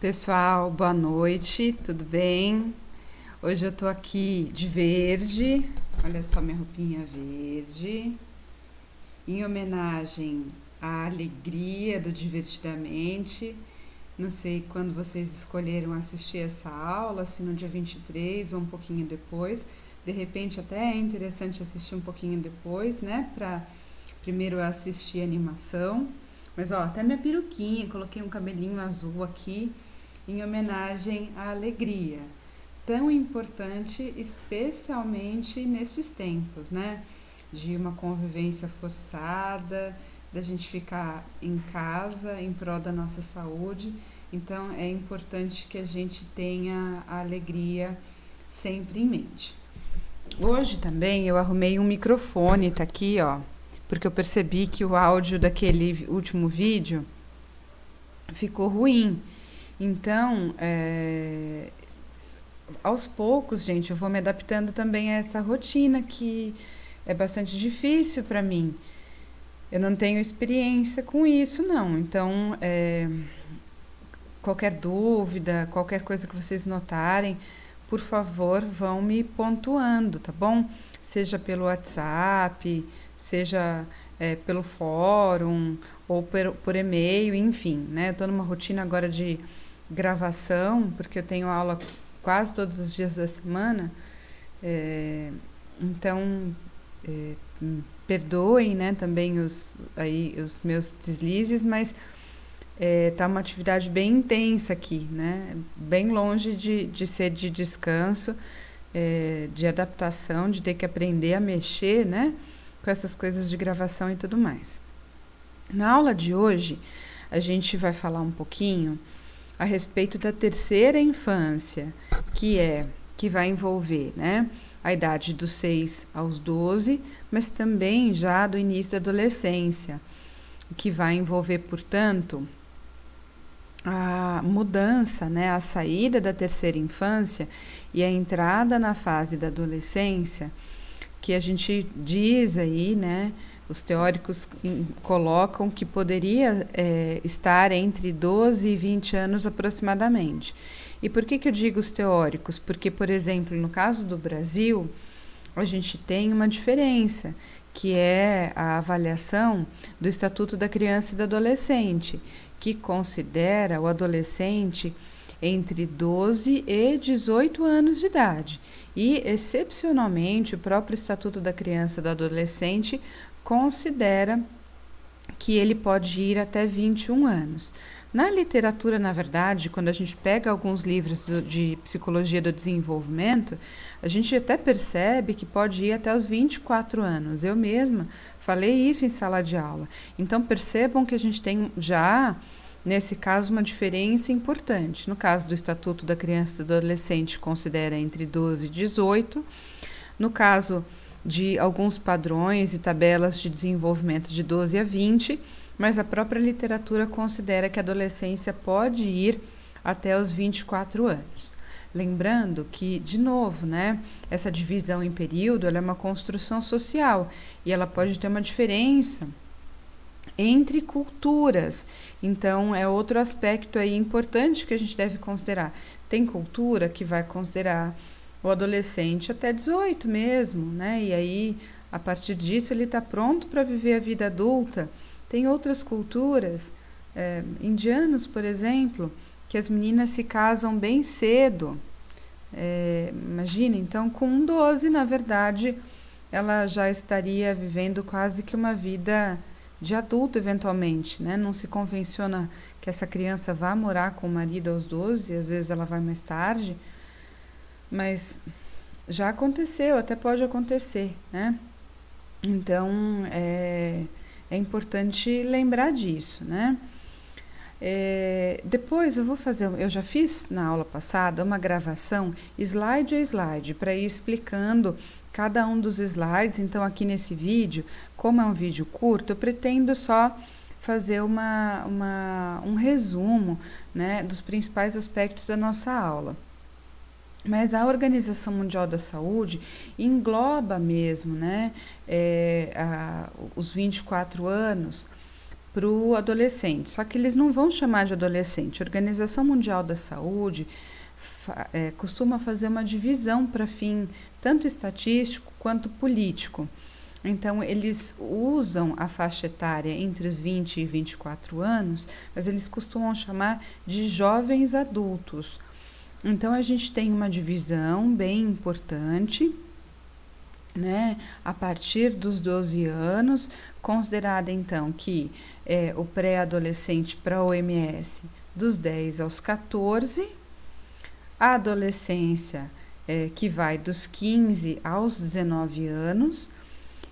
Pessoal, boa noite, tudo bem? Hoje eu tô aqui de verde, olha só minha roupinha verde, em homenagem à alegria do Divertidamente. Não sei quando vocês escolheram assistir essa aula, se no dia 23 ou um pouquinho depois. De repente até é interessante assistir um pouquinho depois, né? Pra primeiro assistir a animação. Mas ó, até minha peruquinha, coloquei um cabelinho azul aqui em homenagem à alegria, tão importante, especialmente nesses tempos, né? De uma convivência forçada, da gente ficar em casa em prol da nossa saúde. Então é importante que a gente tenha a alegria sempre em mente. Hoje também eu arrumei um microfone, tá aqui, ó, porque eu percebi que o áudio daquele último vídeo ficou ruim. Então, aos poucos, gente, eu vou me adaptando também a essa rotina que é bastante difícil para mim. Eu não tenho experiência com isso, não. Então, qualquer dúvida, qualquer coisa que vocês notarem, por favor, vão me pontuando, tá bom? Seja pelo WhatsApp, seja pelo fórum ou por e-mail, enfim, né? Eu tô numa rotina agora de gravação, porque eu tenho aula quase todos os dias da semana, então perdoem, né, também os meus deslizes, mas tá uma atividade bem intensa aqui, né, bem longe de ser de descanso, de adaptação, de ter que aprender a mexer, né, com essas coisas de gravação e tudo mais. Na aula de hoje, a gente vai falar um pouquinho a respeito da terceira infância, que vai envolver, né, a idade dos 6 aos 12, mas também já do início da adolescência, que vai envolver, portanto, a mudança, né, a saída da terceira infância e a entrada na fase da adolescência, que a gente diz aí, né, os teóricos colocam que poderia estar entre 12 e 20 anos aproximadamente. E por que eu digo os teóricos? Porque, por exemplo, no caso do Brasil, a gente tem uma diferença, que é a avaliação do Estatuto da Criança e do Adolescente, que considera o adolescente entre 12 e 18 anos de idade. E, excepcionalmente, o próprio Estatuto da Criança e do Adolescente considera que ele pode ir até 21 anos. Na literatura, na verdade, quando a gente pega alguns livros de psicologia do desenvolvimento, a gente até percebe que pode ir até os 24 anos. Eu mesma falei isso em sala de aula. Então, percebam que a gente tem já, nesse caso, uma diferença importante. No caso do Estatuto da Criança e do Adolescente, considera entre 12 e 18. No caso de alguns padrões e tabelas de desenvolvimento de 12 a 20, mas a própria literatura considera que a adolescência pode ir até os 24 anos. Lembrando que, de novo, né, essa divisão em período ela é uma construção social e ela pode ter uma diferença entre culturas. Então, é outro aspecto aí importante que a gente deve considerar. Tem cultura que vai considerar o adolescente até 18 mesmo, né? E aí, a partir disso, ele está pronto para viver a vida adulta. Tem outras culturas, indianos, por exemplo, que as meninas se casam bem cedo. Imagina, então, com 12, na verdade, ela já estaria vivendo quase que uma vida de adulto, eventualmente, né? Não se convenciona que essa criança vá morar com o marido aos 12, às vezes ela vai mais tarde, mas já aconteceu, até pode acontecer, né? Então, é importante lembrar disso, né? Depois eu já fiz na aula passada uma gravação slide a slide para ir explicando cada um dos slides. Então, aqui nesse vídeo, como é um vídeo curto, eu pretendo só fazer um resumo, né, dos principais aspectos da nossa aula. Mas a Organização Mundial da Saúde engloba mesmo, né, os 24 anos para o adolescente. Só que eles não vão chamar de adolescente. A Organização Mundial da Saúde costuma fazer uma divisão para fim tanto estatístico quanto político. Então, eles usam a faixa etária entre os 20 e 24 anos, mas eles costumam chamar de jovens adultos. Então, a gente tem uma divisão bem importante, né, a partir dos 12 anos, considerada então que o pré-adolescente para a OMS dos 10 aos 14, a adolescência que vai dos 15 aos 19 anos,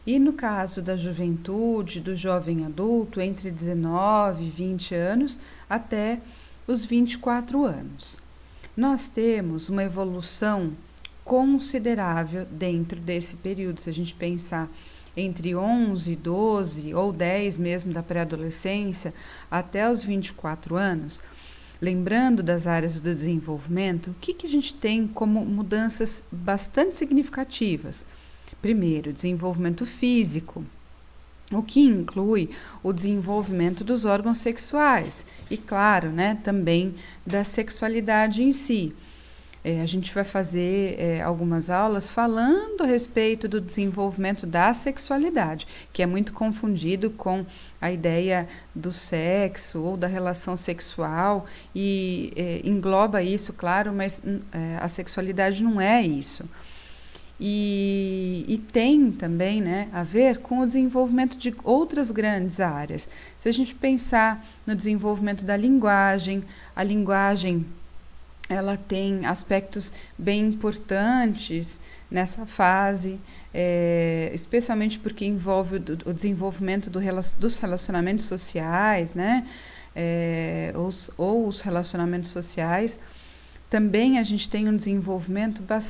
e no caso da juventude, do jovem adulto, entre 19 e 20 anos até os 24 anos. Nós temos uma evolução considerável dentro desse período. Se a gente pensar entre 11, 12 ou 10 mesmo da pré-adolescência até os 24 anos, lembrando das áreas do desenvolvimento, o que a gente tem como mudanças bastante significativas? Primeiro, desenvolvimento físico, o que inclui o desenvolvimento dos órgãos sexuais e, claro, né, também da sexualidade em si. A gente vai fazer algumas aulas falando a respeito do desenvolvimento da sexualidade, que é muito confundido com a ideia do sexo ou da relação sexual e engloba isso, claro, mas a sexualidade não é isso. E tem também, né, a ver com o desenvolvimento de outras grandes áreas. Se a gente pensar no desenvolvimento da linguagem, a linguagem ela tem aspectos bem importantes nessa fase, especialmente porque envolve o desenvolvimento dos relacionamentos sociais, né, ou os relacionamentos sociais. Também a gente tem um desenvolvimento bastante